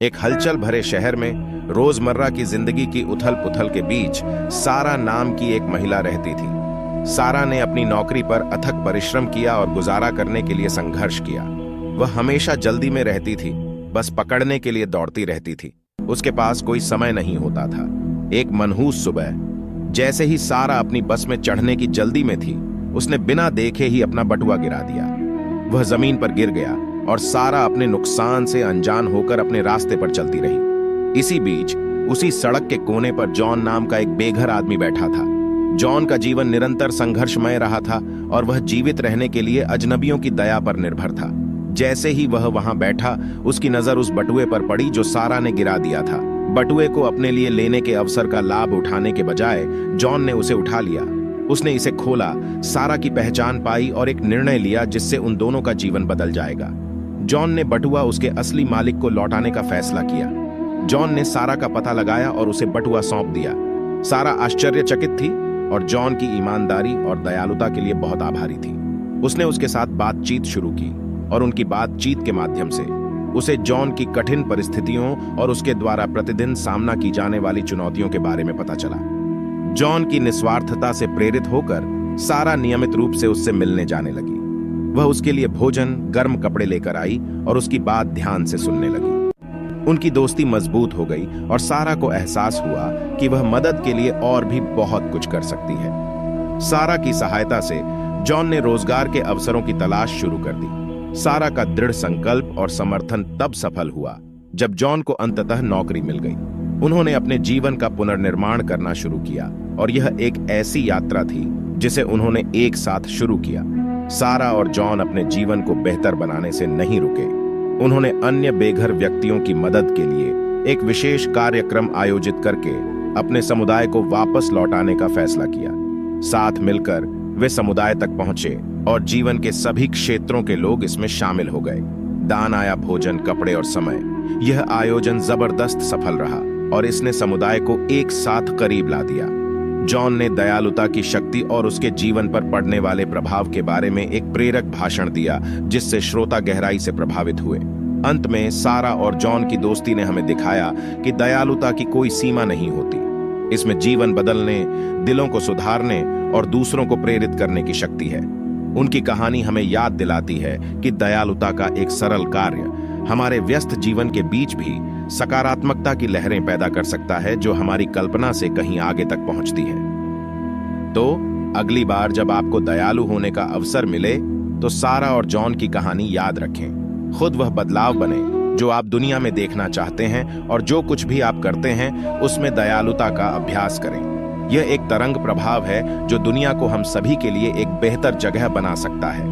एक हलचल भरे शहर में रोजमर्रा की जिंदगी की उथल पुथल के बीच सारा नाम की एक महिला रहती थी। सारा ने अपनी नौकरी पर अथक परिश्रम किया और गुजारा करने के लिए संघर्ष किया। वह हमेशा जल्दी में रहती थी, बस पकड़ने के लिए दौड़ती रहती थी। उसके पास कोई समय नहीं होता था। एक मनहूस सुबह, जैसे ही सारा अपनी बस में चढ़ने की जल्दी में थी, उसने बिना देखे ही अपना बटुआ गिरा दिया। वह जमीन पर गिर गया और सारा अपने नुकसान से अनजान होकर अपने रास्ते पर चलती रही। इसी बीच उसी सड़क के कोने पर जॉन नाम का एक बेघर आदमी बैठा था। जॉन का जीवन निरंतर संघर्षमय रहा था और वह जीवित रहने के लिए अजनबियों की दया पर निर्भर था। जैसे ही वह वहां बैठा, उसकी नजर उस बटुए पर पड़ी जो सारा ने गिरा दिया था। बटुए को अपने लिए लेने के अवसर का लाभ उठाने के बजाय जॉन ने उसे उठा लिया। उसने इसे खोला, सारा की पहचान पाई और एक निर्णय लिया जिससे उन दोनों का जीवन बदल जाएगा। जॉन ने बटुआ उसके असली मालिक को लौटाने का फैसला किया। जॉन ने सारा का पता लगाया और उसे बटुआ सौंप दिया। सारा आश्चर्यचकित थी और जॉन की ईमानदारी और दयालुता के लिए बहुत आभारी थी। उसने उसके साथ बातचीत शुरू की और उनकी बातचीत के माध्यम से उसे जॉन की कठिन परिस्थितियों और उसके द्वारा प्रतिदिन सामना की जाने वाली चुनौतियों के बारे में पता चला। जॉन की निस्वार्थता से प्रेरित होकर सारा नियमित रूप से उससे मिलने जाने लगी। वह उसके लिए भोजन, गर्म कपड़े लेकर आई और उसकी बात ध्यान से सुनने लगी। उनकी दोस्ती मजबूत हो गई और सारा को एहसास हुआ कि वह मदद के लिए और भी बहुत कुछ कर सकती है। सारा की सहायता से जॉन ने रोजगार के अवसरों की तलाश शुरू कर दी। सारा का दृढ़ संकल्प और समर्थन तब सफल हुआ जब जॉन को अंततः नौकरी मिल गई। उन्होंने अपने जीवन का पुनर्निर्माण करना शुरू किया और यह एक ऐसी यात्रा थी जिसे उन्होंने एक साथ शुरू किया। सारा और जॉन अपने जीवन को बेहतर बनाने से नहीं रुके। उन्होंने अन्य बेघर व्यक्तियों की मदद के लिए एक विशेष कार्यक्रम आयोजित करके अपने समुदाय को वापस लौटाने का फैसला किया। साथ मिलकर वे समुदाय तक पहुंचे और जीवन के सभी क्षेत्रों के लोग इसमें शामिल हो गए। दान आया, भोजन, कपड़े और समय। यह आयोजन जबरदस्त सफल रहा और इसने समुदाय को एक साथ करीब ला दिया। जॉन ने दयालुता की शक्ति और उसके जीवन पर पड़ने वाले प्रभाव के बारे में एक प्रेरक भाषण दिया जिससे श्रोता गहराई से प्रभावित हुए। अंत में सारा और जॉन की दोस्ती ने हमें दिखाया कि दयालुता की कोई सीमा नहीं होती। इसमें जीवन बदलने, दिलों को सुधारने और दूसरों को प्रेरित करने की शक्ति है। उनकी कहानी हमें याद दिलाती है कि दयालुता का एक सरल कार्य हमारे व्यस्त जीवन के बीच भी सकारात्मकता की लहरें पैदा कर सकता है जो हमारी कल्पना से कहीं आगे तक पहुंचती है। तो अगली बार जब आपको दयालु होने का अवसर मिले तो सारा और जॉन की कहानी याद रखें। खुद वह बदलाव बने जो आप दुनिया में देखना चाहते हैं और जो कुछ भी आप करते हैं उसमें दयालुता का अभ्यास करें। यह एक तरंग प्रभाव है जो दुनिया को हम सभी के लिए एक बेहतर जगह बना सकता है।